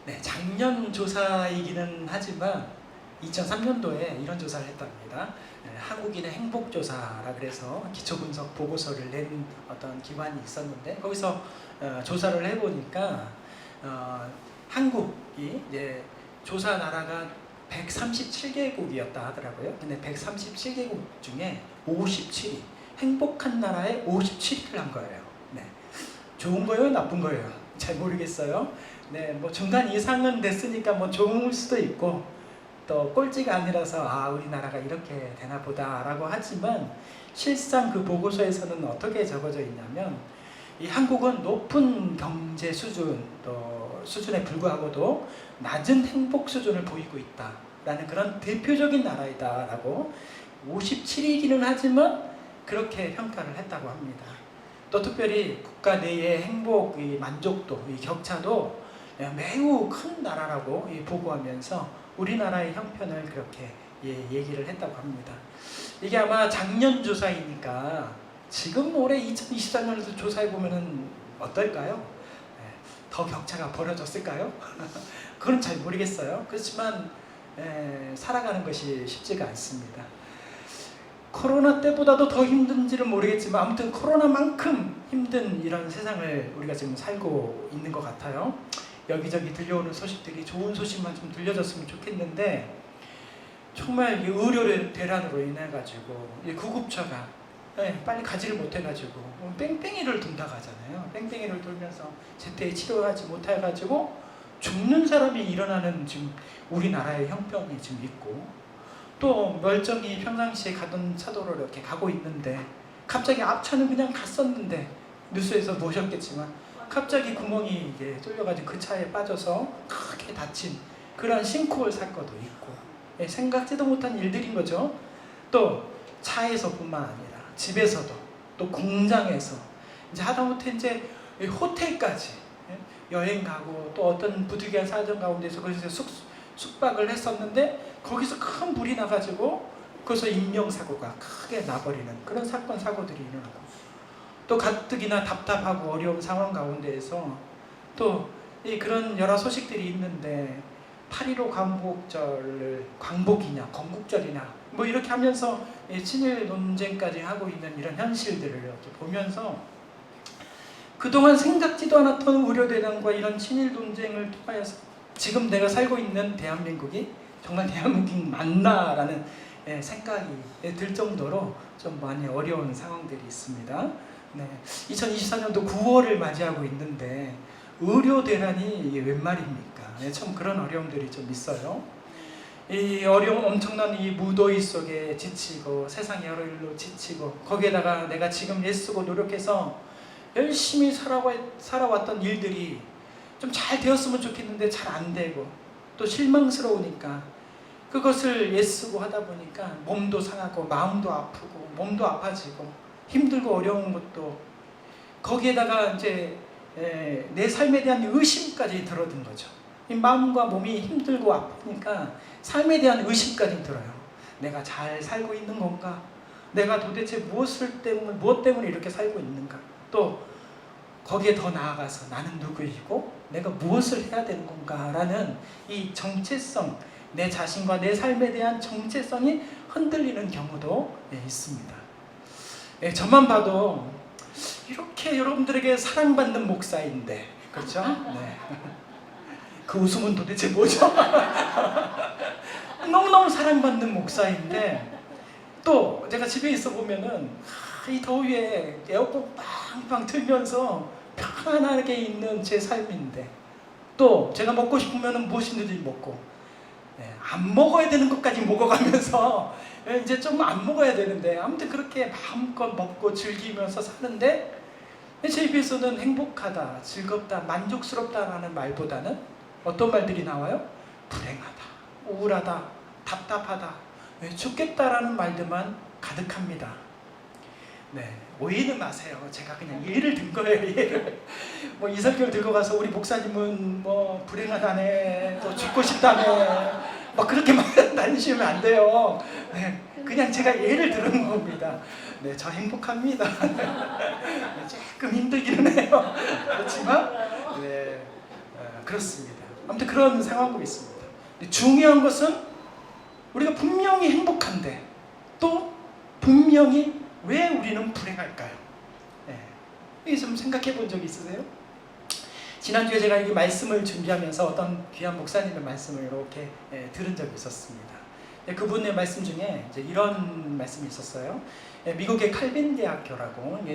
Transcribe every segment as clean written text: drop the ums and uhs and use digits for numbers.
네, 작년 조사이기는 하지만 2003년도에 이런 조사를 했답니다. 한국인의 행복조사라 그래서 기초분석 보고서를 낸 어떤 기관이 있었는데 거기서 조사를 해보니까 한국이 이제 조사 나라가 137개국이었다 하더라고요. 근데 137개국 중에 57위, 행복한 나라에 57위를 한 거예요. 네. 좋은 거예요, 나쁜 거예요? 잘 모르겠어요. 네, 뭐 중간 이상은 됐으니까 뭐 좋을 수도 있고 또 꼴찌가 아니라서 우리나라가 이렇게 되나 보다라고 하지만 실상 그 보고서에서는 어떻게 적어져 있냐면 이 한국은 높은 경제 수준 또 수준에 불구하고도 낮은 행복 수준을 보이고 있다라는 그런 대표적인 나라이다라고 57위기는 하지만 그렇게 평가를 했다고 합니다. 또 특별히 국가 내의 행복, 만족도, 격차도 매우 큰 나라라고 보고하면서 우리나라의 형편을 그렇게 얘기를 했다고 합니다. 이게 아마 작년 조사이니까 지금 올해 2024년에도 조사해보면 어떨까요? 더 격차가 벌어졌을까요? 그건 잘 모르겠어요. 그렇지만 살아가는 것이 쉽지가 않습니다. 코로나 때보다도 더 힘든지는 모르겠지만 아무튼 코로나만큼 힘든 이런 세상을 우리가 지금 살고 있는 것 같아요. 여기저기 들려오는 소식들이 좋은 소식만 좀 들려줬으면 좋겠는데 정말 의료 대란으로 인해 가지고 구급차가 빨리 가지를 못해 가지고 뺑뺑이를 돈다고 하잖아요. 뺑뺑이를 돌면서 제때 치료하지 못해 가지고 죽는 사람이 일어나는 지금 우리나라의 형편이 지금 있고 또 멀쩡히 평상시에 가던 차도를 이렇게 가고 있는데 갑자기 앞차는 그냥 갔었는데 뉴스에서 보셨겠지만 갑자기 구멍이 이게 뚫려가지고 그 차에 빠져서 크게 다친 그런 싱크홀 사건도 있고 생각지도 못한 일들인 거죠. 또 차에서뿐만 아니라 집에서도 또 공장에서 이제 하다못해 이제 호텔까지 여행 가고 또 어떤 부득이한 사정 가운데서 거기서 숙박을 했었는데 거기서 큰 불이 나가지고 거기서 인명사고가 크게 나버리는 그런 사건 사고들이 일어나고 또 가뜩이나 답답하고 어려운 상황 가운데에서 또 그런 여러 소식들이 있는데 8.15 광복이냐 건국절이냐 뭐 이렇게 하면서 친일 논쟁까지 하고 있는 이런 현실들을 이렇게 보면서 그동안 생각지도 않았던 우려대란과 이런 친일 논쟁을 통하여서 지금 내가 살고 있는 대한민국이 정말 대한민국이 맞나라는 생각이 들 정도로 좀 많이 어려운 상황들이 있습니다. 네, 2024년도 9월을 맞이하고 있는데 의료 대란이 이게 웬 말입니까? 참 그런 어려움들이 좀 있어요. 이 어려움 엄청난 이 무더위 속에 지치고 세상의 여러 일로 지치고 거기에다가 내가 지금 애쓰고 노력해서 열심히 살아왔던 일들이 좀 잘 되었으면 좋겠는데 잘 안 되고 또 실망스러우니까 그것을 애쓰고 하다 보니까 몸도 상하고 마음도 아프고 몸도 아파지고 힘들고 어려운 것도 거기에다가 이제 내 삶에 대한 의심까지 들어든 거죠. 이 마음과 몸이 힘들고 아프니까 삶에 대한 의심까지 들어요. 내가 잘 살고 있는 건가? 내가 도대체 무엇 때문에 이렇게 살고 있는가? 또 거기에 더 나아가서 나는 누구이고 내가 무엇을 해야 되는 건가? 라는 이 정체성, 내 자신과 내 삶에 대한 정체성이 흔들리는 경우도 있습니다. 저만 봐도 이렇게 여러분들에게 사랑받는 목사인데 그렇죠? 네. 그 웃음은 도대체 뭐죠? 너무너무 사랑받는 목사인데 또 제가 집에 있어 보면은 이 더위에 에어컨 빵빵 틀면서 편안하게 있는 제 삶인데 또 제가 먹고 싶으면 무엇이든지 먹고 안 먹어야 되는 것까지 먹어가면서 이제 좀 안 먹어야 되는데 아무튼 그렇게 마음껏 먹고 즐기면서 사는데 제 입에서는 행복하다, 즐겁다, 만족스럽다라는 말보다는 어떤 말들이 나와요? 불행하다, 우울하다, 답답하다, 죽겠다라는 말들만 가득합니다. 네, 오해는 마세요. 제가 그냥 예를 든 거예요. 예를. 뭐 이설교를 들고 가서 우리 목사님은 뭐 불행하다네, 또 죽고 싶다네, 막 그렇게 다니시면 안 돼요. 네, 그냥 제가 예를 들은 겁니다. 네, 저 행복합니다. 조금 힘들기는 해요. 그렇지만 네, 그렇습니다. 아무튼 그런 상황도 있습니다. 근데 중요한 것은 우리가 분명히 행복한데 또 분명히 왜 우리는 불행할까요? 이게 좀 생각해 본 적이 있으세요? 지난주에 제가 이 말씀을 준비하면서 어떤 귀한 목사님의 말씀을 이렇게 들은 적이 있었습니다. 그분의 말씀 중에 이제 이런 말씀이 있었어요. 미국의 칼빈 대학교라고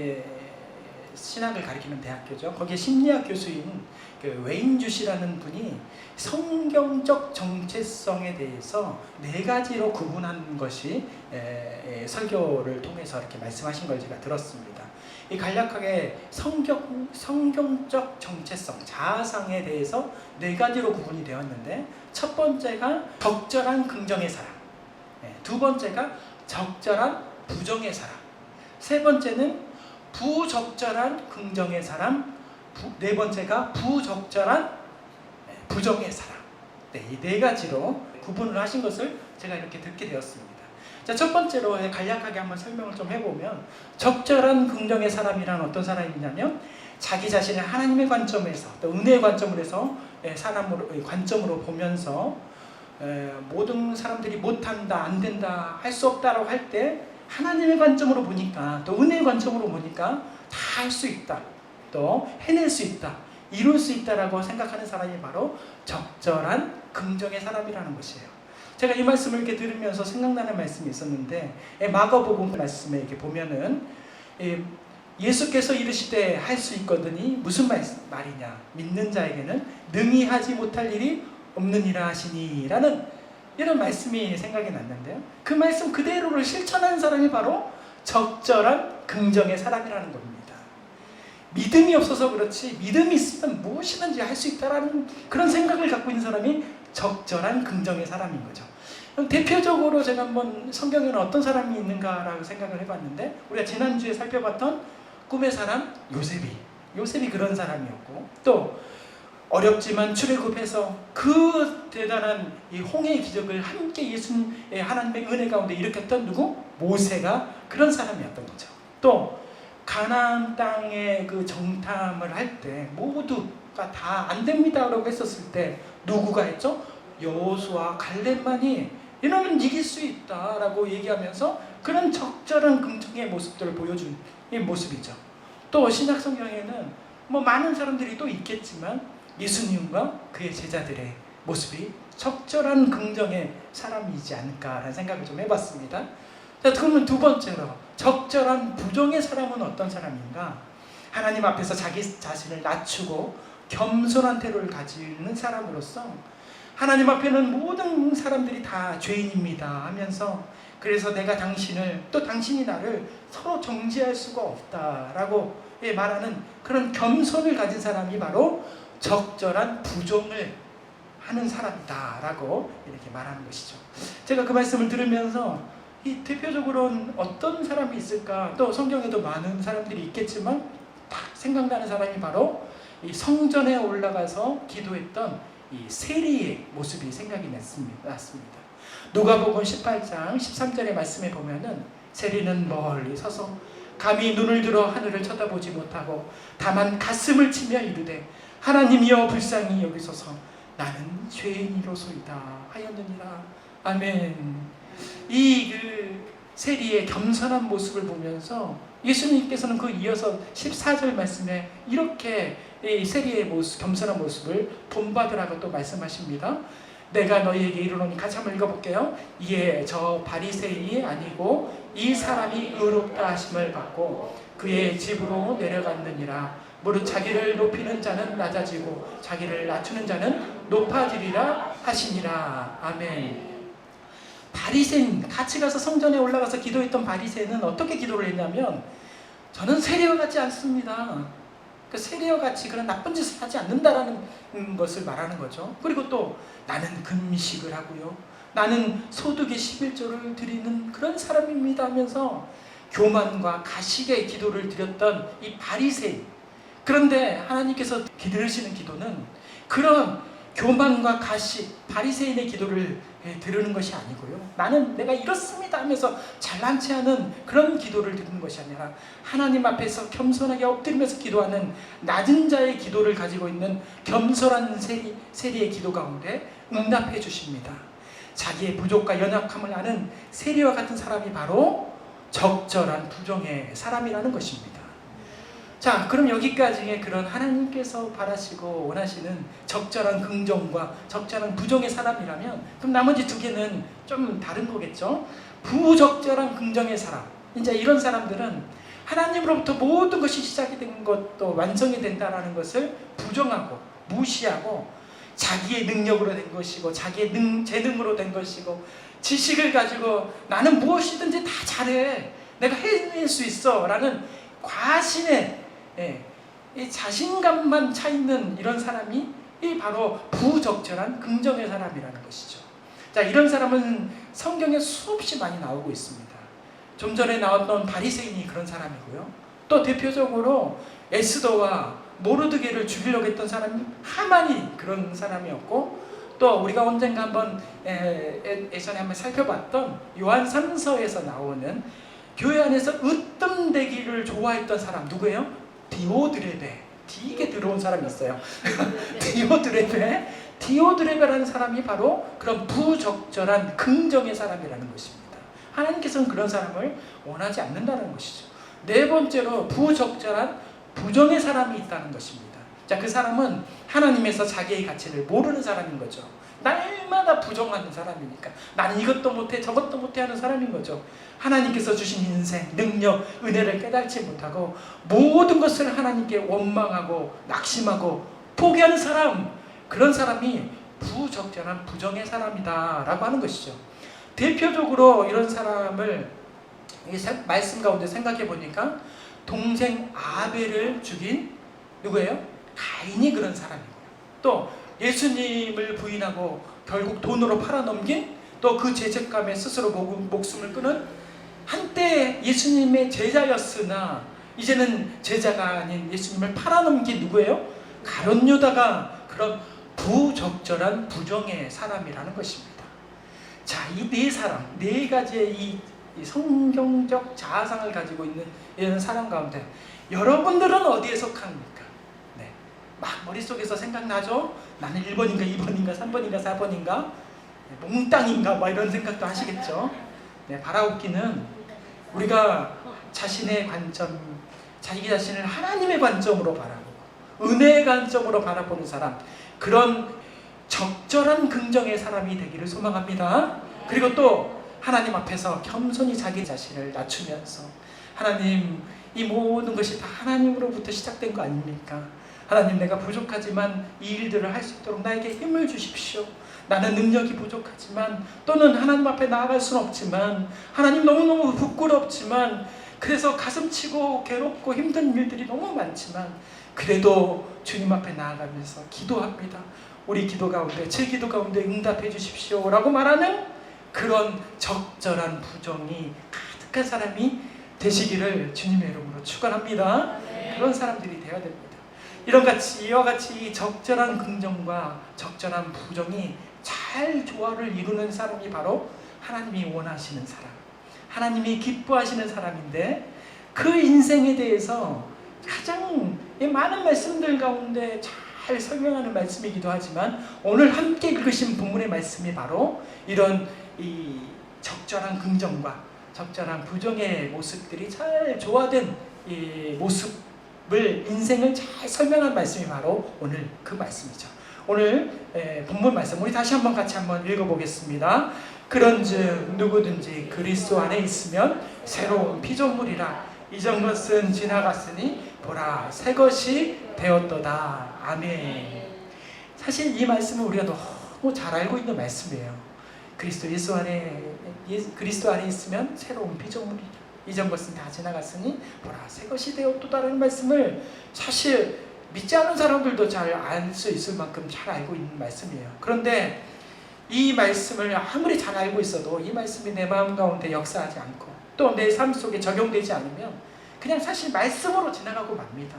신학을 가리키는 대학교죠. 거기에 심리학 교수인 그 웨인주 씨라는 분이 성경적 정체성에 대해서 4가지로 구분한 것이 설교를 통해서 이렇게 말씀하신 걸 제가 들었습니다. 이 간략하게 성경적 정체성, 자아상에 대해서 4가지로 구분이 되었는데, 첫 번째가 적절한 긍정의 사람, 두 번째가 적절한 부정의 사람, 세 번째는 부적절한 긍정의 사람, 네 번째가 부적절한 부정의 사람. 이 4가지로 구분을 하신 것을 제가 이렇게 듣게 되었습니다. 자, 첫 번째로 간략하게 한번 설명을 좀 해보면, 적절한 긍정의 사람이란 어떤 사람이냐면 자기 자신을 하나님의 관점에서 또 은혜의 관점으로 사람으로 관점으로 보면서 모든 사람들이 못한다, 안 된다, 할 수 없다라고 할 때 하나님의 관점으로 보니까, 또 은혜의 관점으로 보니까 다 할 수 있다, 또 해낼 수 있다, 이룰 수 있다라고 생각하는 사람이 바로 적절한 긍정의 사람이라는 것이에요. 제가 이 말씀을 이렇게 들으면서 생각나는 말씀이 있었는데, 마가복음 말씀에 이렇게 보면은 예수께서 이르시되 할 수 있거든이 무슨 말이냐, 믿는 자에게는 능히 하지 못할 일이 없느니라 하시니라는 이런 말씀이 생각이 났는데요. 그 말씀 그대로를 실천하는 사람이 바로 적절한 긍정의 사람이라는 겁니다. 믿음이 없어서 그렇지, 믿음이 있으면 무엇이든지 할 수 있다라는 그런 생각을 갖고 있는 사람이 적절한 긍정의 사람인 거죠. 그럼 대표적으로 제가 한번 성경에는 어떤 사람이 있는가라고 생각을 해봤는데, 우리가 지난주에 살펴봤던 꿈의 사람 요셉이 그런 사람이었고, 또 어렵지만 출애굽해서 그 대단한 이 홍해의 기적을 함께 예수님의 하나님의 은혜 가운데 일으켰던 누구? 모세가 그런 사람이었던 거죠. 또 가나안 땅의 그 정탐을 할 때 모두가 다 안 됩니다라고 했었을 때 누구가 했죠? 여호수아, 갈렙만이 이러면 이길 수 있다라고 얘기하면서 그런 적절한 긍정의 모습들을 보여준 이 모습이죠. 또 신약 성경에는 많은 사람들이 또 있겠지만 예수님과 그의 제자들의 모습이 적절한 긍정의 사람이지 않을까라는 생각을 좀 해봤습니다. 자, 그러면 두 번째로 적절한 부정의 사람은 어떤 사람인가? 하나님 앞에서 자기 자신을 낮추고 겸손한 태도를 가지는 사람으로서 하나님 앞에는 모든 사람들이 다 죄인입니다 하면서, 그래서 내가 당신을, 또 당신이 나를 서로 정죄할 수가 없다라고 말하는 그런 겸손을 가진 사람이 바로 적절한 부정을 하는 사람이다라고 이렇게 말하는 것이죠. 제가 그 말씀을 들으면서 이 대표적으로는 어떤 사람이 있을까? 또 성경에도 많은 사람들이 있겠지만 딱 생각나는 사람이 바로 이 성전에 올라가서 기도했던 이 세리의 모습이 생각이 났습니다. 누가복음 18장 13절의 말씀에 보면은 세리는 멀리 서서 감히 눈을 들어 하늘을 쳐다보지 못하고 다만 가슴을 치며 이르되 하나님이여 불쌍히 여기소서 나는 죄인이로소이다 하였느니라. 아멘. 이 세리의 겸손한 모습을 보면서 예수님께서는 그 이어서 14절 말씀에 이렇게 이 세리의 모습, 겸손한 모습을 본받으라고 또 말씀하십니다. 내가 너희에게 이르노니, 같이 한번 읽어볼게요. 이에 저 바리새인이 아니고 이 사람이 의롭다 하심을 받고 그의 집으로 내려갔느니라. 무릇 자기를 높이는 자는 낮아지고 자기를 낮추는 자는 높아지리라 하시니라. 아멘. 바리새인, 같이 가서 성전에 올라가서 기도했던 바리새인은 어떻게 기도를 했냐면, 저는 세리와 같지 않습니다. 그 세리와 같이 그런 나쁜 짓을 하지 않는다라는 것을 말하는 거죠. 그리고 또 나는 금식을 하고요, 나는 소득의 11조를 드리는 그런 사람입니다 하면서 교만과 가식의 기도를 드렸던 이 바리새인. 그런데 하나님께서 들으시는 기도는 그런 교만과 가식, 바리새인의 기도를 들으는 것이 아니고요. 나는 내가 이렇습니다 하면서 잘난 체하는 그런 기도를 드리는 것이 아니라 하나님 앞에서 겸손하게 엎드리면서 기도하는 낮은 자의 기도를 가지고 있는 겸손한 세리의 기도 가운데 응답해 주십니다. 자기의 부족과 연약함을 아는 세리와 같은 사람이 바로 적절한 부정의 사람이라는 것입니다. 자, 그럼 여기까지의 그런 하나님께서 바라시고 원하시는 적절한 긍정과 적절한 부정의 사람이라면, 그럼 나머지 두 개는 좀 다른 거겠죠? 부적절한 긍정의 사람, 이제 이런 사람들은 하나님으로부터 모든 것이 시작이 된 것도 완성이 된다는 것을 부정하고 무시하고 자기의 능력으로 된 것이고 자기의 재능으로 된 것이고 지식을 가지고 나는 무엇이든지 다 잘해, 내가 해낼 수 있어 라는 과신의 이 자신감만 차 있는 이런 사람이 바로 부적절한 긍정의 사람이라는 것이죠. 자, 이런 사람은 성경에 수없이 많이 나오고 있습니다. 좀 전에 나왔던 바리새인이 그런 사람이고요. 또 대표적으로 에스더와 모르드게를 죽이려고 했던 사람이 하만이 그런 사람이었고, 또 우리가 언젠가 한번 예전에 한번 살펴봤던 요한 3서에서 나오는 교회 안에서 으뜸되기를 좋아했던 사람 누구예요? 디오드레베. 되게 들어온 사람이 있어요. 디오드레베라는 사람이 바로 그런 부적절한 긍정의 사람이라는 것입니다. 하나님께서는 그런 사람을 원하지 않는다는 것이죠. 네 번째로 부적절한 부정의 사람이 있다는 것입니다. 자, 그 사람은 하나님에서 자기의 가치를 모르는 사람인 거죠. 날마다 부정하는 사람이니까 나는 이것도 못해 저것도 못해 하는 사람인 거죠. 하나님께서 주신 인생, 능력, 은혜를 깨닫지 못하고 모든 것을 하나님께 원망하고 낙심하고 포기하는 사람, 그런 사람이 부적절한 부정의 사람이다 라고 하는 것이죠. 대표적으로 이런 사람을 말씀 가운데 생각해 보니까 동생 아벨을 죽인 누구예요? 가인이 그런 사람이고요. 또 예수님을 부인하고 결국 돈으로 팔아넘긴, 또 그 죄책감에 스스로 목숨을 끊은, 한때 예수님의 제자였으나 이제는 제자가 아닌 예수님을 팔아넘긴 누구예요? 가룟 유다가 그런 부적절한 부정의 사람이라는 것입니다. 자, 이 네 사람, 네 가지의 이 성경적 자아상을 가지고 있는 이런 사람 가운데 여러분들은 어디에 속합니까? 네, 막 머릿속에서 생각나죠? 나는 1번인가 2번인가 3번인가 4번인가 몽땅인가 뭐 이런 생각도 하시겠죠? 네, 바라옵기는 우리가 자신의 관점, 자기 자신을 하나님의 관점으로 바라보고 은혜의 관점으로 바라보는 사람, 그런 적절한 긍정의 사람이 되기를 소망합니다. 그리고 또 하나님 앞에서 겸손히 자기 자신을 낮추면서, 하나님, 이 모든 것이 다 하나님으로부터 시작된 거 아닙니까? 하나님, 내가 부족하지만 이 일들을 할 수 있도록 나에게 힘을 주십시오. 나는 능력이 부족하지만, 또는 하나님 앞에 나아갈 수는 없지만, 하나님 너무너무 부끄럽지만, 그래서 가슴치고 괴롭고 힘든 일들이 너무 많지만, 그래도 주님 앞에 나아가면서 기도합니다. 우리 기도 가운데, 제 기도 가운데 응답해 주십시오 라고 말하는 그런 적절한 부정이 가득한 사람이 되시기를 주님의 이름으로 축원합니다. 그런 사람들이 되어야 됩니다. 이와 같이 적절한 긍정과 적절한 부정이 잘 조화를 이루는 사람이 바로 하나님이 원하시는 사람, 하나님이 기뻐하시는 사람인데, 그 인생에 대해서 가장 많은 말씀들 가운데 잘 설명하는 말씀이기도 하지만, 오늘 함께 읽으신 본문의 말씀이 바로 이런 이 적절한 긍정과 적절한 부정의 모습들이 잘 조화된 이 모습을, 인생을 잘 설명한 말씀이 바로 오늘 그 말씀이죠. 오늘 본문 말씀 우리 다시 한번 같이 한번 읽어보겠습니다. 그런즉 누구든지 그리스도 안에 있으면 새로운 피조물이라, 이전 것은 지나갔으니 보라 새 것이 되었도다. 아멘. 사실 이 말씀은 우리가 너무 잘 알고 있는 말씀이에요. 그리스도 안에 있으면 새로운 피조물이라, 이전 것은 다 지나갔으니 보라 새 것이 되었도다라는 말씀을 사실 믿지 않는 사람들도 잘 알 수 있을 만큼 잘 알고 있는 말씀이에요. 그런데 이 말씀을 아무리 잘 알고 있어도 이 말씀이 내 마음 가운데 역사하지 않고 또 내 삶 속에 적용되지 않으면 그냥 사실 말씀으로 지나가고 맙니다.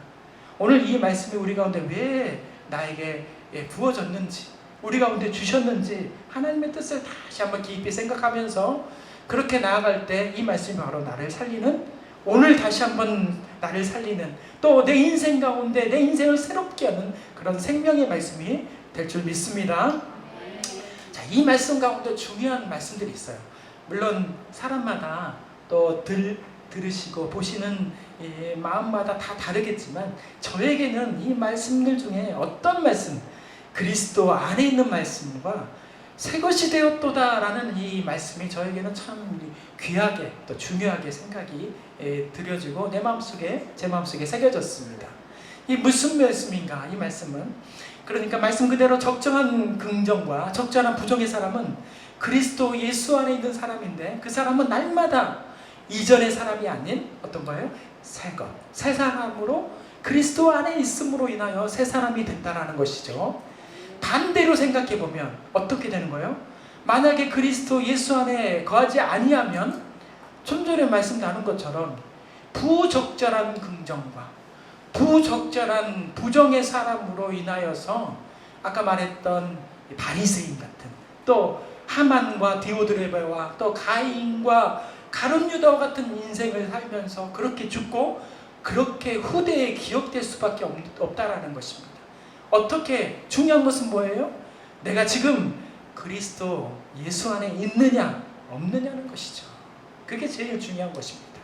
오늘 이 말씀이 우리 가운데 왜 나에게 부어졌는지, 우리 가운데 주셨는지 하나님의 뜻을 다시 한번 깊이 생각하면서 그렇게 나아갈 때 이 말씀이 바로 나를 살리는, 오늘 다시 한번 나를 살리는, 또 내 인생 가운데 내 인생을 새롭게 하는 그런 생명의 말씀이 될 줄 믿습니다. 자, 이 말씀 가운데 중요한 말씀들이 있어요. 물론 사람마다 또 들으시고 보시는 마음마다 다 다르겠지만, 저에게는 이 말씀들 중에 어떤 말씀, 그리스도 안에 있는 말씀과 새것이 되었도다 라는 이 말씀이 저에게는 참 귀하게 또 중요하게 생각이 들여지고 제 마음속에 새겨졌습니다. 이 무슨 말씀인가? 이 말씀은, 그러니까 말씀 그대로 적정한 긍정과 적절한 부정의 사람은 그리스도 예수 안에 있는 사람인데, 그 사람은 날마다 이전의 사람이 아닌 어떤 거예요? 새 사람으로, 그리스도 안에 있음으로 인하여 새 사람이 된다라는 것이죠. 반대로 생각해 보면 어떻게 되는 거예요? 만약에 그리스도 예수 안에 거하지 아니하면, 좀 전에 말씀 나눈 것처럼 부적절한 긍정과 부적절한 부정의 사람으로 인하여서 아까 말했던 바리새인 같은, 또 하만과 디오드레베와 또 가인과 가룟 유다와 같은 인생을 살면서 그렇게 죽고 그렇게 후대에 기억될 수밖에 없다라는 것입니다. 어떻게, 중요한 것은 뭐예요? 내가 지금 그리스도 예수 안에 있느냐 없느냐는 것이죠. 그게 제일 중요한 것입니다.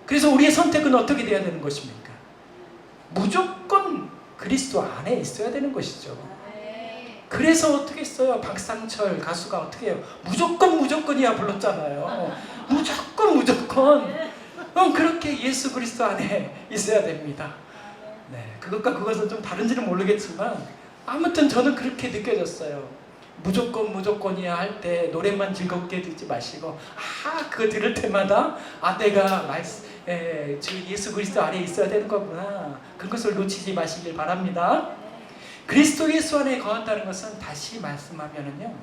그래서 우리의 선택은 어떻게 돼야 되는 것입니까? 무조건 그리스도 안에 있어야 되는 것이죠. 그래서 어떻게 했어요? 박상철 가수가 어떻게 해요? 무조건이야 불렀잖아요. 무조건. 그렇게 예수 그리스도 안에 있어야 됩니다. 네, 그것은 좀 다른지는 모르겠지만 아무튼 저는 그렇게 느껴졌어요. 무조건이야 할 때 노래만 즐겁게 듣지 마시고, 그거 들을 때마다 내가 예수 그리스도 안에 있어야 되는 거구나, 그것을 놓치지 마시길 바랍니다. 그리스도 예수 안에 거한다는 것은, 다시 말씀하면은요,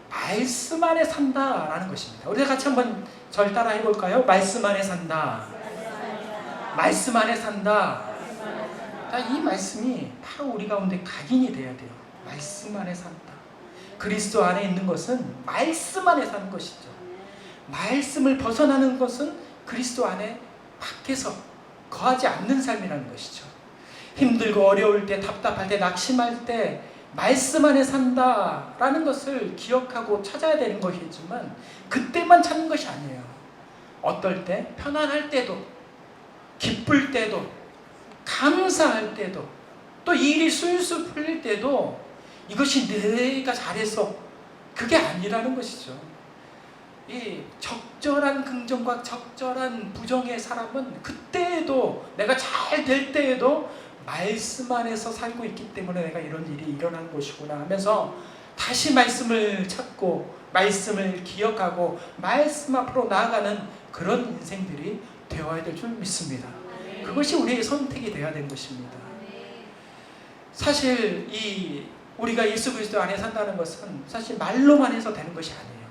말씀 안에 산다라는 것입니다. 우리 같이 한번 절 따라 해볼까요? 말씀 안에 산다. 말씀 안에 산다. 이 말씀이 바로 우리 가운데 각인이 돼야 돼요. 말씀 안에 산다. 그리스도 안에 있는 것은 말씀 안에 사는 것이죠. 말씀을 벗어나는 것은 그리스도 안에 밖에서 거하지 않는 삶이라는 것이죠. 힘들고 어려울 때, 답답할 때, 낙심할 때 말씀 안에 산다라는 것을 기억하고 찾아야 되는 것이지만, 그때만 찾는 것이 아니에요. 어떨 때? 편안할 때도, 기쁠 때도, 감사할 때도, 또 일이 술술 풀릴 때도 이것이 내가 잘해서 그게 아니라는 것이죠. 이 적절한 긍정과 적절한 부정의 사람은 그때에도, 내가 잘 될 때에도 말씀 안에서 살고 있기 때문에 내가 이런 일이 일어난 것이구나 하면서 다시 말씀을 찾고 말씀을 기억하고 말씀 앞으로 나아가는 그런 인생들이 되어야 될 줄 믿습니다. 그것이 우리의 선택이 되어야 되는 것입니다. 사실 우리가 예수 그리스도 안에 산다는 것은 사실 말로만 해서 되는 것이 아니에요.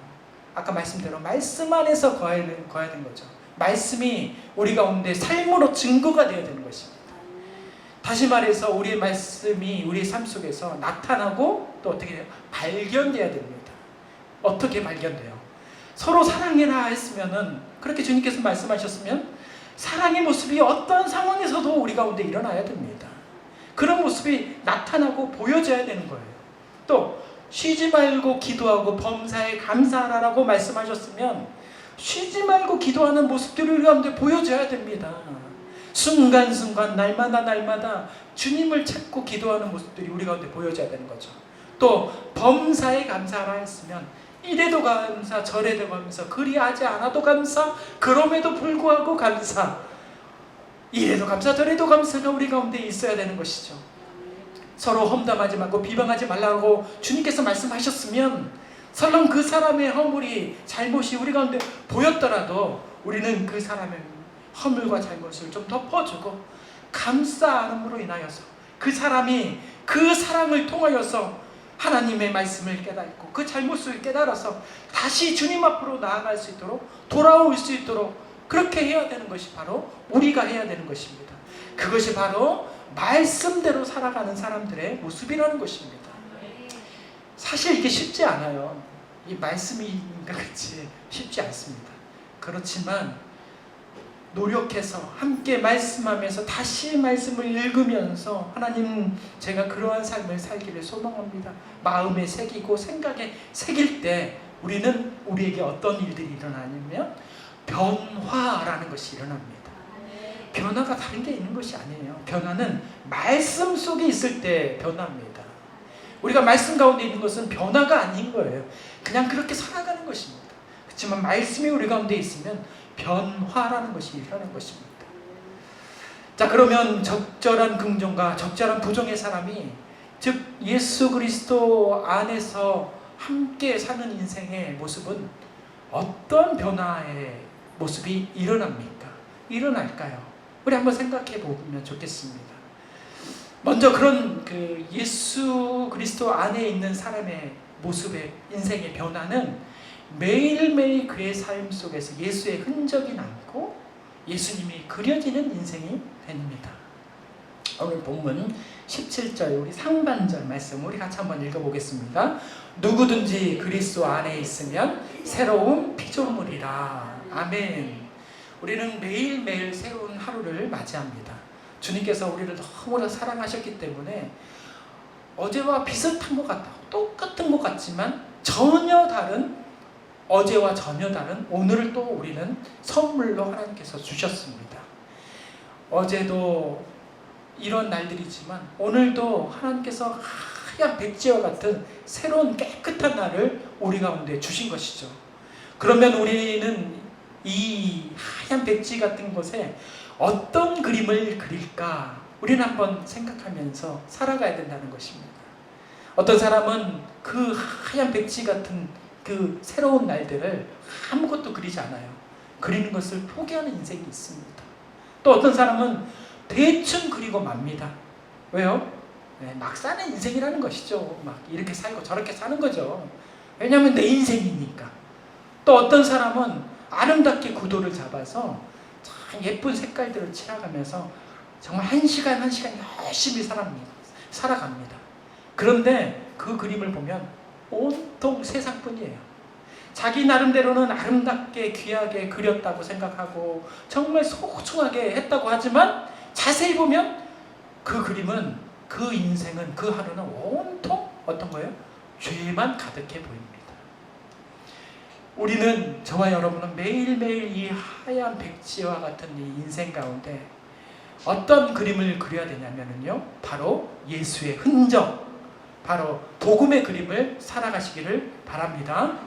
아까 말씀대로 말씀 안에서 거해야 되는 거죠. 말씀이 우리 가운데 삶으로 증거가 되어야 되는 것입니다. 다시 말해서 우리의 말씀이 우리의 삶 속에서 나타나고 또 어떻게 돼요? 발견돼야 됩니다. 어떻게 발견돼요? 서로 사랑해라 했으면은, 그렇게 주님께서 말씀하셨으면 사랑의 모습이 어떤 상황에서도 우리 가운데 일어나야 됩니다. 그런 모습이 나타나고 보여져야 되는 거예요. 또 쉬지 말고 기도하고 범사에 감사하라고 말씀하셨으면 쉬지 말고 기도하는 모습들이 우리 가운데 보여져야 됩니다. 순간순간 날마다 주님을 찾고 기도하는 모습들이 우리 가운데 보여져야 되는 거죠. 또 범사에 감사하라 했으면 이래도 감사 저래도 감사, 그리하지 않아도 감사, 그럼에도 불구하고 감사, 이래도 감사 저래도 감사가 우리 가운데 있어야 되는 것이죠. 서로 험담하지 말고 비방하지 말라고 주님께서 말씀하셨으면, 설령 그 사람의 허물이 잘못이 우리 가운데 보였더라도 우리는 그 사람의 허물과 잘못을 좀 덮어주고 감사함으로 인하여서 그 사람이 그 사랑을 통하여서 하나님의 말씀을 깨닫고 그 잘못을 깨달아서 다시 주님 앞으로 나아갈 수 있도록, 돌아올 수 있도록 그렇게 해야 되는 것이 바로 우리가 해야 되는 것입니다. 그것이 바로 말씀대로 살아가는 사람들의 모습이라는 것입니다. 사실 이게 쉽지 않아요. 이 말씀인가 그렇지 쉽지 않습니다. 그렇지만 노력해서 함께 말씀하면서 다시 말씀을 읽으면서 하나님 제가 그러한 삶을 살기를 소망합니다. 마음에 새기고 생각에 새길 때 우리에게 어떤 일들이 일어나냐면 변화라는 것이 일어납니다. 변화가 다른 게 있는 것이 아니에요. 변화는 말씀 속에 있을 때 변화입니다. 우리가 말씀 가운데 있는 것은 변화가 아닌 거예요. 그냥 그렇게 살아가는 것입니다. 그렇지만 말씀이 우리 가운데 있으면 변화라는 것이 일어나는 것입니다. 자, 그러면 적절한 긍정과 적절한 부정의 사람이, 즉 예수 그리스도 안에서 함께 사는 인생의 모습은 어떤 변화의 모습이 일어날까요? 우리 한번 생각해 보면 좋겠습니다. 먼저 그런 예수 그리스도 안에 있는 사람의 모습의 인생의 변화는 매일매일 그의 삶 속에서 예수의 흔적이 남고 예수님이 그려지는 인생이 됩니다. 오늘 본문 17절 우리 상반절 말씀 우리 같이 한번 읽어보겠습니다. 누구든지 그리스도 안에 있으면 새로운 피조물이라. 아멘. 우리는 매일매일 새로운 하루를 맞이합니다. 주님께서 우리를 너무나 사랑하셨기 때문에 어제와 비슷한 것 같다, 똑같은 것 같지만 어제와 전혀 다른 오늘을 또 우리는 선물로 하나님께서 주셨습니다. 어제도 이런 날들이지만 오늘도 하나님께서 하얀 백지와 같은 새로운 깨끗한 날을 우리 가운데 주신 것이죠. 그러면 우리는 이 하얀 백지 같은 곳에 어떤 그림을 그릴까? 우리는 한번 생각하면서 살아가야 된다는 것입니다. 어떤 사람은 그 하얀 백지 같은 그 새로운 날들을 아무것도 그리지 않아요. 그리는 것을 포기하는 인생이 있습니다. 또 어떤 사람은 대충 그리고 맙니다. 왜요? 막 사는 인생이라는 것이죠. 막 이렇게 살고 저렇게 사는 거죠. 왜냐하면 내 인생이니까. 또 어떤 사람은 아름답게 구도를 잡아서 참 예쁜 색깔들을 칠해가면서 정말 한 시간 한 시간 열심히 살아갑니다. 그런데 그 그림을 보면 온통 세상뿐이에요. 자기 나름대로는 아름답게 귀하게 그렸다고 생각하고 정말 소중하게 했다고 하지만 자세히 보면 그 그림은, 그 인생은, 그 하루는 온통 어떤 거예요? 죄만 가득해 보입니다. 우리는, 저와 여러분은 매일매일 이 하얀 백지와 같은 이 인생 가운데 어떤 그림을 그려야 되냐면요, 바로 예수의 흔적, 바로 복음의 그림을 살아가시기를 바랍니다.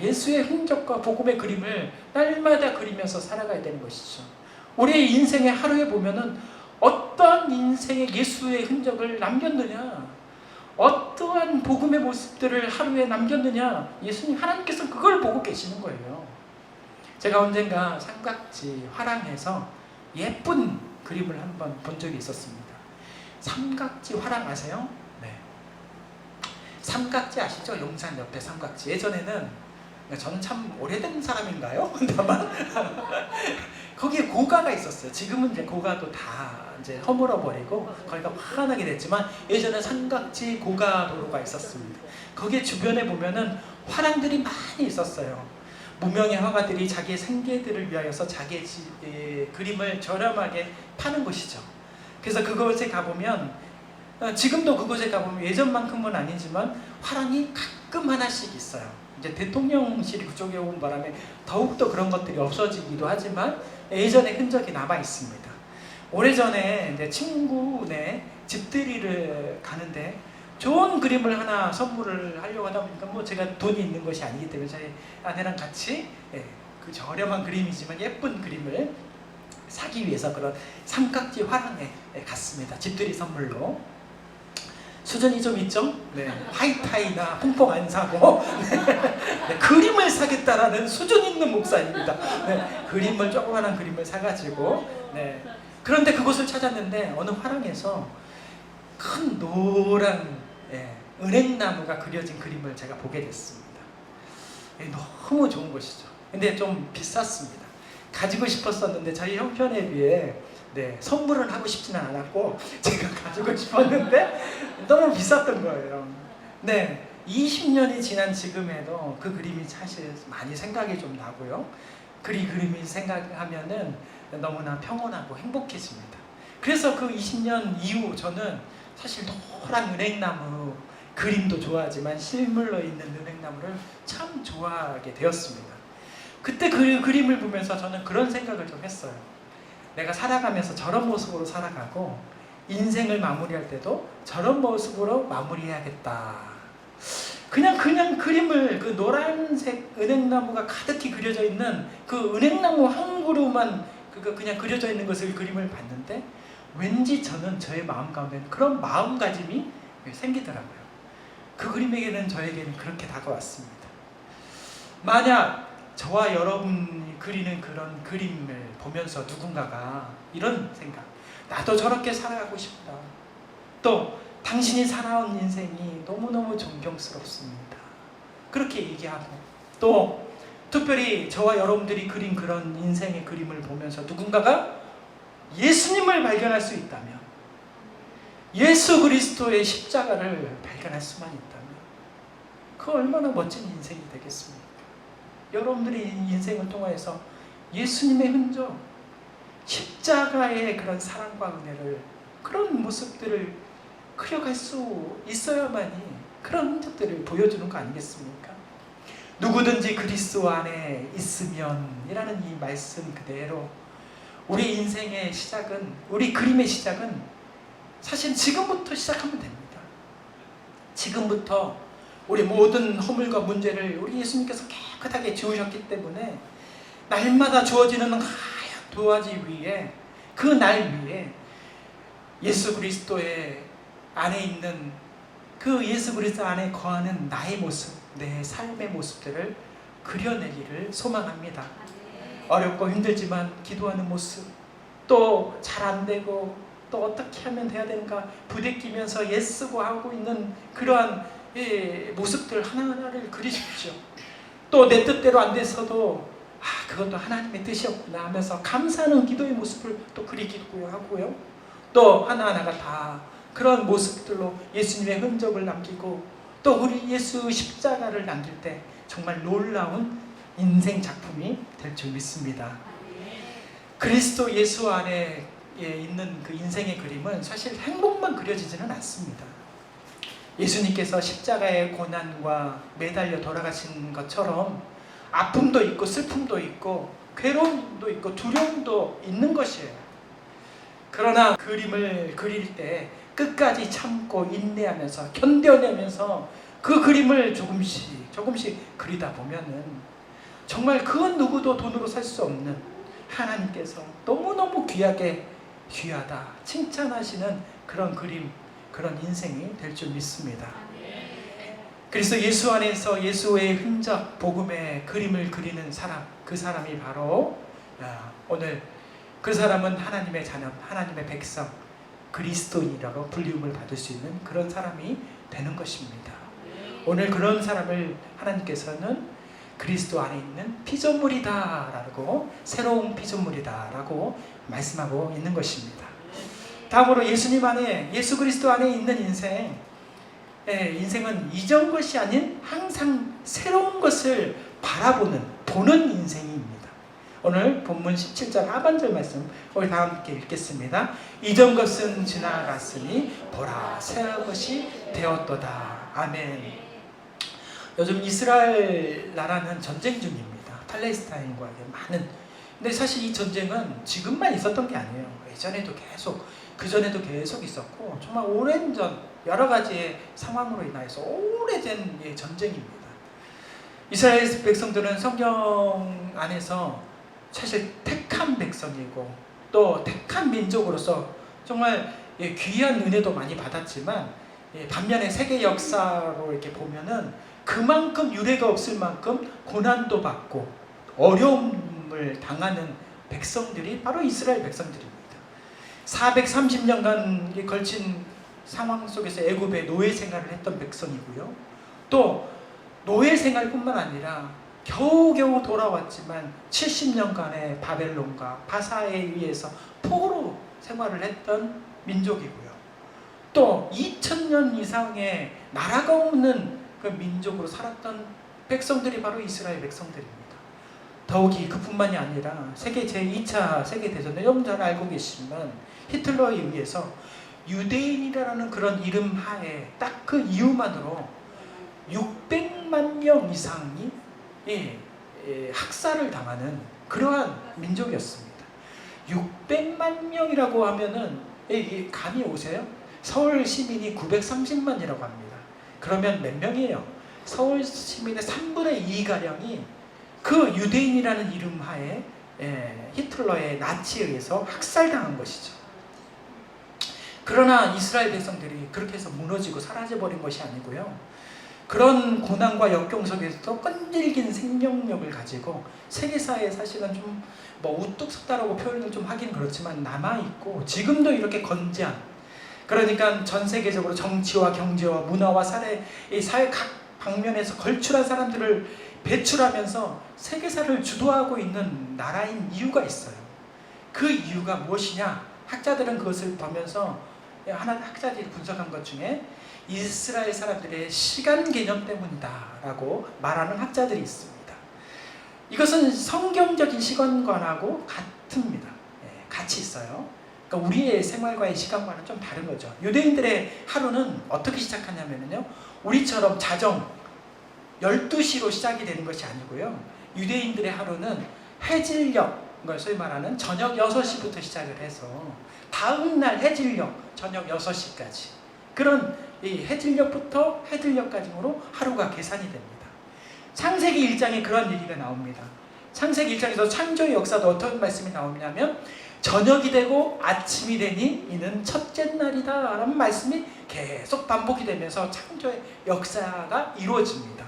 예수의 흔적과 복음의 그림을 날마다 그리면서 살아가야 되는 것이죠. 우리의 인생의 하루에 보면은 어떠한 인생의 예수의 흔적을 남겼느냐, 어떠한 복음의 모습들을 하루에 남겼느냐, 예수님 하나님께서 그걸 보고 계시는 거예요. 제가 언젠가 삼각지 화랑에서 예쁜 그림을 한번 본 적이 있었습니다. 삼각지 화랑 아세요? 네. 삼각지 아시죠? 용산 옆에 삼각지. 예전에는, 저는 참 오래된 사람인가요? 다만 거기에 고가가 있었어요. 지금은 이제 고가도 다 이제 허물어 버리고 거기가 환하게 됐지만 예전에 삼각지 고가 도로가 있었습니다. 거기에 주변에 보면은 화랑들이 많이 있었어요. 무명의 화가들이 자기의 생계들을 위하여서 자기의 그림을 저렴하게 파는 곳이죠. 그래서 그곳에 가보면, 지금도 그곳에 가보면 예전만큼은 아니지만 화랑이 가끔 하나씩 있어요. 이제 대통령실이 그쪽에 온 바람에 더욱더 그런 것들이 없어지기도 하지만 예전의 흔적이 남아 있습니다. 오래전에 이제 친구네 집들이를 가는데 좋은 그림을 하나 선물을 하려고 하다 보니까 뭐 제가 돈이 있는 것이 아니기 때문에 저희 아내랑 같이 그 저렴한 그림이지만 예쁜 그림을 사기 위해서 그런 삼각지 화랑에 갔습니다. 집들이 선물로. 수준이 좀 있죠? 네. 하이타이나 퐁퐁 안 사고 네. 그림을 사겠다라는 수준 있는 목사입니다. 네. 그림을, 조그만한 그림을 사가지고, 네. 그런데 그곳을 찾았는데 어느 화랑에서 큰 노란 은행나무가 그려진 그림을 제가 보게 됐습니다. 너무 좋은 것이죠. 근데 좀 비쌌습니다. 가지고 싶었었는데 저희 형편에 비해 선물은 하고 싶지는 않았고 제가 가지고 싶었는데 너무 비쌌던 거예요. 네, 20년이 지난 지금에도 그 그림이 사실 많이 생각이 좀 나고요. 그림이 생각하면은 너무나 평온하고 행복해집니다. 그래서 그 20년 이후 저는 사실 노란 은행나무 그림도 좋아하지만 실물로 있는 은행나무를 참 좋아하게 되었습니다. 그때 그 그림을 보면서 저는 그런 생각을 좀 했어요. 내가 살아가면서 저런 모습으로 살아가고 인생을 마무리할 때도 저런 모습으로 마무리해야겠다. 그냥 그림을 그 노란색 은행나무가 가득히 그려져 있는 그 은행나무 한 그루만 그냥 그려져 있는 것을 그림을 봤는데 왠지 저는 저의 마음 가운데 그런 마음가짐이 생기더라고요. 그 그림에게는 저에게는 그렇게 다가왔습니다. 만약 저와 여러분이 그리는 그런 그림을 보면서 누군가가 이런 생각, 나도 저렇게 살아가고 싶다. 또 당신이 살아온 인생이 너무너무 존경스럽습니다. 그렇게 얘기하고 또 특별히 저와 여러분들이 그린 그런 인생의 그림을 보면서 누군가가 예수님을 발견할 수 있다면, 예수 그리스도의 십자가를 발견할 수만 있다면 그 얼마나 멋진 인생이 되겠습니까? 여러분들의 인생을 통해서 예수님의 흔적, 십자가의 그런 사랑과 은혜를, 그런 모습들을 그려갈 수 있어야만이 그런 흔적들을 보여주는 거 아니겠습니까? 누구든지 그리스도 안에 있으면 이라는 이 말씀 그대로 우리 인생의 시작은, 우리 그림의 시작은 사실 지금부터 시작하면 됩니다. 지금부터 우리 모든 허물과 문제를 우리 예수님께서 깨끗하게 지우셨기 때문에 날마다 주어지는 하얀 도화지 위에, 그 날 위에 예수 그리스도의 안에 있는, 그 예수 그리스도 안에 거하는 나의 모습, 내 삶의 모습들을 그려내기를 소망합니다. 어렵고 힘들지만 기도하는 모습, 또 잘 안 되고 또 어떻게 하면 돼야 되는가 부대끼면서 애쓰고 하고 있는 그러한 모습들 하나하나를 그리십시오. 또 내 뜻대로 안 돼서도 그것도 하나님의 뜻이었구나 하면서 감사하는 기도의 모습을 또 그리기도 하고요. 또 하나하나가 다 그런 모습들로 예수님의 흔적을 남기고 또 우리 예수 십자가를 남길 때 정말 놀라운 인생 작품이 될 줄 믿습니다. 그리스도 예수 안에 있는 그 인생의 그림은 사실 행복만 그려지지는 않습니다. 예수님께서 십자가의 고난과 매달려 돌아가신 것처럼 아픔도 있고 슬픔도 있고 괴로움도 있고 두려움도 있는 것이에요. 그러나 그림을 그릴 때 끝까지 참고 인내하면서 견뎌내면서 그 그림을 조금씩 그리다 보면은 정말 그 누구도 돈으로 살 수 없는 하나님께서 너무너무 귀하다 칭찬하시는 그런 그림, 그런 인생이 될 줄 믿습니다. 그래서 예수 안에서 예수의 흔적, 복음의 그림을 그리는 사람, 그 사람이 바로 오늘 그 사람은 하나님의 자녀, 하나님의 백성, 그리스도인이라고 불림을 받을 수 있는 그런 사람이 되는 것입니다. 오늘 그런 사람을 하나님께서는 그리스도 안에 있는 피조물이다 라고, 새로운 피조물이다 라고 말씀하고 있는 것입니다. 다음으로 예수님 안에, 예수 그리스도 안에 있는 인생은 이전 것이 아닌 항상 새로운 것을 보는 인생입니다. 오늘 본문 17절 하반절 말씀 우리 다 함께 읽겠습니다. 이전 것은 지나갔으니 보라 새 것이 되었도다. 아멘. 요즘 이스라엘 나라는 전쟁 중입니다. 팔레스타인과 많은. 근데 사실 이 전쟁은 지금만 있었던 게 아니에요. 예전에도 계속, 그전에도 계속 있었고 정말 오랜 전 여러 가지의 상황으로 인하여서 오래된 전쟁입니다. 이스라엘 백성들은 성경 안에서 사실 택한 백성이고 또 택한 민족으로서 정말 귀한 은혜도 많이 받았지만 반면에 세계 역사로 이렇게 보면은 그만큼 유례가 없을 만큼 고난도 받고 어려움을 당하는 백성들이 바로 이스라엘 백성들입니다. 430년간 걸친 상황 속에서 애굽의 노예 생활을 했던 백성이고요. 또 노예 생활뿐만 아니라 겨우겨우 돌아왔지만 70년간의 바벨론과 바사에 의해서 포로 생활을 했던 민족이고요. 또 2000년 이상의 나라가 없는 그 민족으로 살았던 백성들이 바로 이스라엘 백성들입니다. 더욱이 그뿐만이 아니라 세계 제2차 세계대전을 여러분 잘 알고 계시지만 히틀러에 의해서 유대인이라는 그런 이름 하에 딱 그 이유만으로 600만 명 이상이 학살을 당하는 그러한 민족이었습니다. 600만 명이라고 하면은 감이 오세요? 서울 시민이 930만이라고 합니다. 그러면 몇 명이에요? 서울 시민의 3분의 2가량이 그 유대인이라는 이름 하에 히틀러의 나치에 의해서 학살당한 것이죠. 그러나 이스라엘 백성들이 그렇게 해서 무너지고 사라져버린 것이 아니고요. 그런 고난과 역경 속에서도 끈질긴 생명력을 가지고 세계사에 사실은 좀 우뚝 섰다라고 표현을 좀 하긴 그렇지만 남아있고 지금도 이렇게 건재한, 그러니까 전 세계적으로 정치와 경제와 문화와 사회 각 방면에서 걸출한 사람들을 배출하면서 세계사를 주도하고 있는 나라인 이유가 있어요. 그 이유가 무엇이냐? 학자들은 그것을 보면서 학자들이 분석한 것 중에 이스라엘 사람들의 시간 개념 때문이다라고 말하는 학자들이 있습니다. 이것은 성경적인 시간관하고 같습니다. 같이 있어요. 그러니까 우리의 생활과의 시간과는 좀 다른 거죠. 유대인들의 하루는 어떻게 시작하냐면요, 우리처럼 자정 12시로 시작이 되는 것이 아니고요, 유대인들의 하루는 해질녘, 소위 말하는 저녁 6시부터 시작을 해서 다음날 해질녘 저녁 6시까지, 그런 이 해질녘부터 해질녘까지로 하루가 계산이 됩니다. 창세기 1장에 그런 얘기가 나옵니다. 창세기 1장에서 창조의 역사도 어떤 말씀이 나오냐면 저녁이 되고 아침이 되니 이는 첫째 날이다 라는 말씀이 계속 반복이 되면서 창조의 역사가 이루어집니다.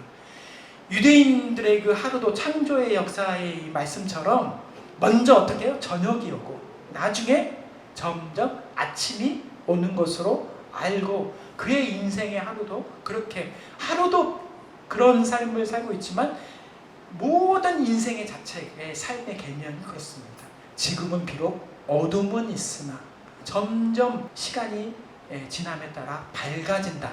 유대인들의 그 하루도 창조의 역사의 말씀처럼 먼저 어떻게 해요? 저녁이 오고 나중에 점점 아침이 오는 것으로 알고, 그의 인생의 하루도 그렇게, 하루도 그런 삶을 살고 있지만 모든 인생의 자체의 삶의 개념이 그렇습니다. 지금은 비록 어둠은 있으나 점점 시간이 지남에 따라 밝아진다.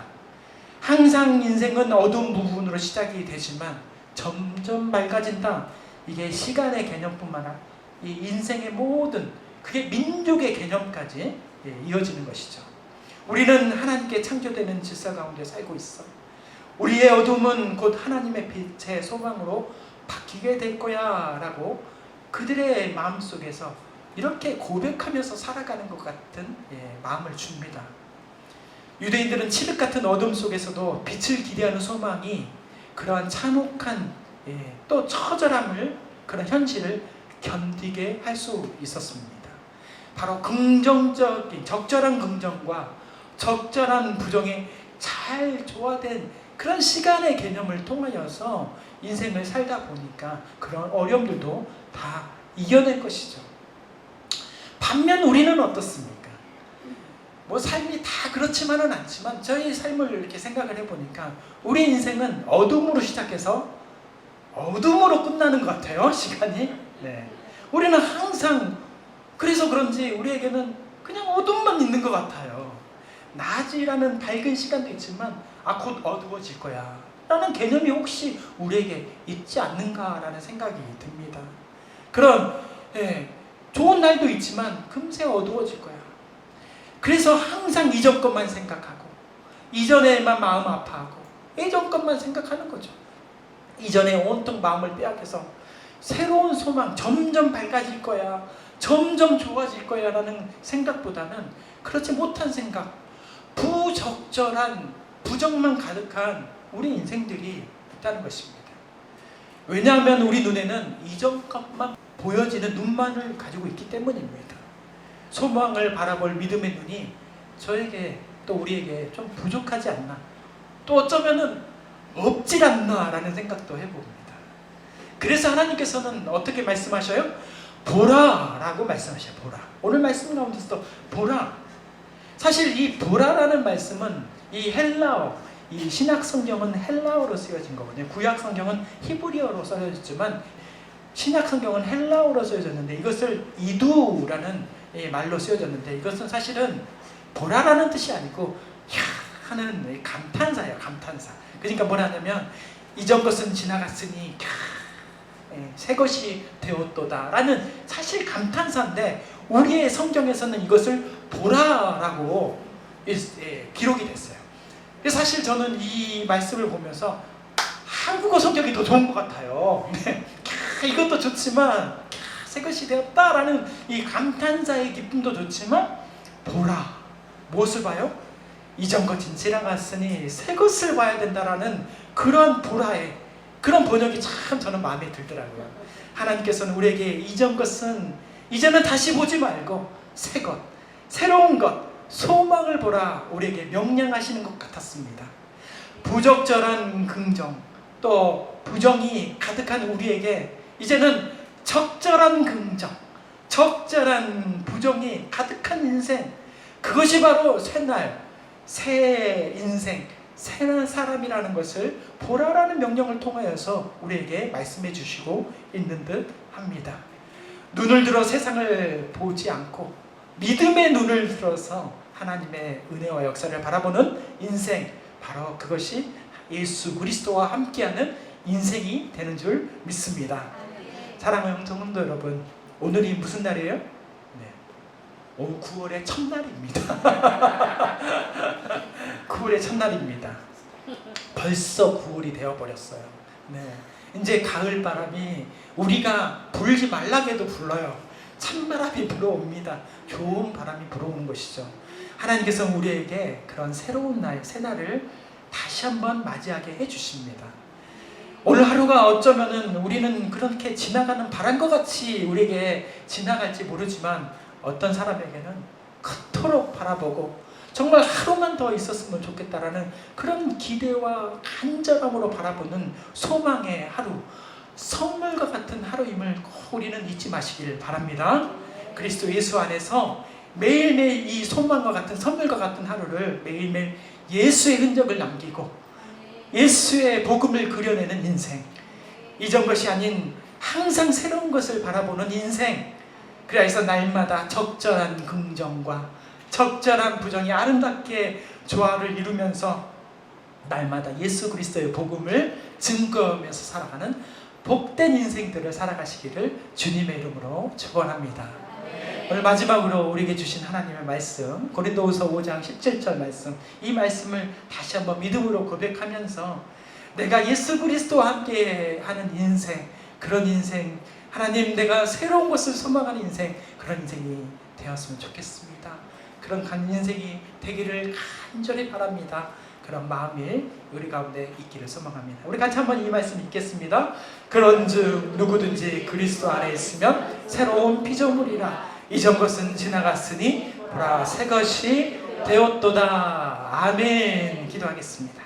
항상 인생은 어두운 부분으로 시작이 되지만 점점 밝아진다. 이게 시간의 개념뿐만 아니라 이 인생의 모든, 그게 민족의 개념까지 이어지는 것이죠. 우리는 하나님께 창조되는 질서 가운데 살고 있어. 우리의 어둠은 곧 하나님의 빛의 소망으로 바뀌게 될 거야 라고 그들의 마음속에서 이렇게 고백하면서 살아가는 것 같은 마음을 줍니다. 유대인들은 칠흑 같은 어둠 속에서도 빛을 기대하는 소망이 그러한 참혹한 또 처절함을, 그런 현실을 견디게 할 수 있었습니다. 바로 긍정적인, 적절한 긍정과 적절한 부정이 잘 조화된 그런 시간의 개념을 통하여서 인생을 살다 보니까 그런 어려움들도 다 이겨낼 것이죠. 반면 우리는 어떻습니까? 삶이 다 그렇지만은 않지만 저희 삶을 이렇게 생각을 해보니까 우리 인생은 어둠으로 시작해서 어둠으로 끝나는 것 같아요, 시간이. 우리는 항상, 그래서 그런지 우리에게는 그냥 어둠만 있는 것 같아요. 낮이라는 밝은 시간도 있지만 곧 어두워질 거야 라는 개념이 혹시 우리에게 있지 않는가라는 생각이 듭니다. 그런 좋은 날도 있지만 금세 어두워질 거야. 그래서 항상 이전 것만 생각하고 이전에만 마음 아파하고 예전 것만 생각하는 거죠. 이전에 온통 마음을 빼앗겨서 새로운 소망, 점점 밝아질 거야, 점점 좋아질 거야 라는 생각보다는 그렇지 못한 생각, 부적절한 부정만 가득한 우리 인생들이 있다는 것입니다. 왜냐하면 우리 눈에는 이전 것만 보여지는 눈만을 가지고 있기 때문입니다. 소망을 바라볼 믿음의 눈이 저에게 또 우리에게 좀 부족하지 않나, 또 어쩌면은 없질 않나 라는 생각도 해봅니다. 그래서 하나님께서는 어떻게 말씀하셔요? 보라 라고 말씀하셔요. 보라. 오늘 말씀 가운데서도 보라. 사실 이 보라라는 말씀은 이 헬라어, 이 신약 성경은 헬라어로 쓰여진 거거든요. 구약 성경은 히브리어로 써졌지만 신약 성경은 헬라어로 쓰여졌는데 이것을 이두라는 말로 쓰여졌는데 이것은 사실은 보라라는 뜻이 아니고 하는 감탄사예요. 감탄사. 그러니까 뭐라냐면 이전 것은 지나갔으니 새 것이 되었도다 라는 사실 감탄사인데 우리의 성경에서는 이것을 보라라고 기록이 됐어요. 사실 저는 이 말씀을 보면서 한국어 성경이 더 좋은 것 같아요. 이것도 좋지만 새 것이 되었다라는 이 감탄사의 기쁨도 좋지만 보라, 무엇을 봐요? 이전 것은 지나갔으니 새 것을 봐야 된다라는 그런 보라의 그런 번역이 참 저는 마음에 들더라고요. 하나님께서는 우리에게 이전 것은 이제는 다시 보지 말고 새 것, 새로운 것, 소망을 보라 우리에게 명령하시는 것 같았습니다. 부적절한 긍정 또 부정이 가득한 우리에게 이제는 적절한 긍정, 적절한 부정이 가득한 인생, 그것이 바로 새날, 새 인생, 새 사람이라는 것을 보라라는 명령을 통하여서 우리에게 말씀해 주시고 있는 듯 합니다. 눈을 들어 세상을 보지 않고 믿음의 눈을 들어서 하나님의 은혜와 역사를 바라보는 인생, 바로 그것이 예수 그리스도와 함께하는 인생이 되는 줄 믿습니다. 사랑하는 성도 여러분, 오늘이 무슨 날이에요? 네. 9월의 첫날입니다. 9월의 첫날입니다. 벌써 9월이 되어버렸어요. 네. 이제 가을 바람이 우리가 불지 말라게도 불러요. 찬바람이 불어옵니다. 좋은 바람이 불어오는 것이죠. 하나님께서 우리에게 그런 새로운 날, 새날을 다시 한번 맞이하게 해주십니다. 오늘 하루가 어쩌면은 우리는 그렇게 지나가는 바람과 같이 우리에게 지나갈지 모르지만 어떤 사람에게는 그토록 바라보고 정말 하루만 더 있었으면 좋겠다라는 그런 기대와 간절함으로 바라보는 소망의 하루, 선물과 같은 하루임을 꼭 우리는 잊지 마시길 바랍니다. 그리스도 예수 안에서 매일매일 이 소망과 같은 선물과 같은 하루를 매일매일 예수의 흔적을 남기고 예수의 복음을 그려내는 인생, 이전 것이 아닌 항상 새로운 것을 바라보는 인생, 그래서 날마다 적절한 긍정과 적절한 부정이 아름답게 조화를 이루면서 날마다 예수 그리스도의 복음을 증거하면서 살아가는 복된 인생들을 살아가시기를 주님의 이름으로 축원합니다. 오늘 마지막으로 우리에게 주신 하나님의 말씀, 고린도후서 5장 17절 말씀, 이 말씀을 다시 한번 믿음으로 고백하면서 내가 예수 그리스도와 함께 하는 인생, 그런 인생, 하나님 내가 새로운 것을 소망하는 인생, 그런 인생이 되었으면 좋겠습니다. 그런 인생이 되기를 간절히 바랍니다. 그런 마음이 우리 가운데 있기를 소망합니다. 우리 같이 한번 이 말씀 읽겠습니다. 그런즉 누구든지 그리스도 안에 있으면 새로운 피조물이라, 이전 것은 지나갔으니 보라 새 것이 되었도다. 아멘. 기도하겠습니다.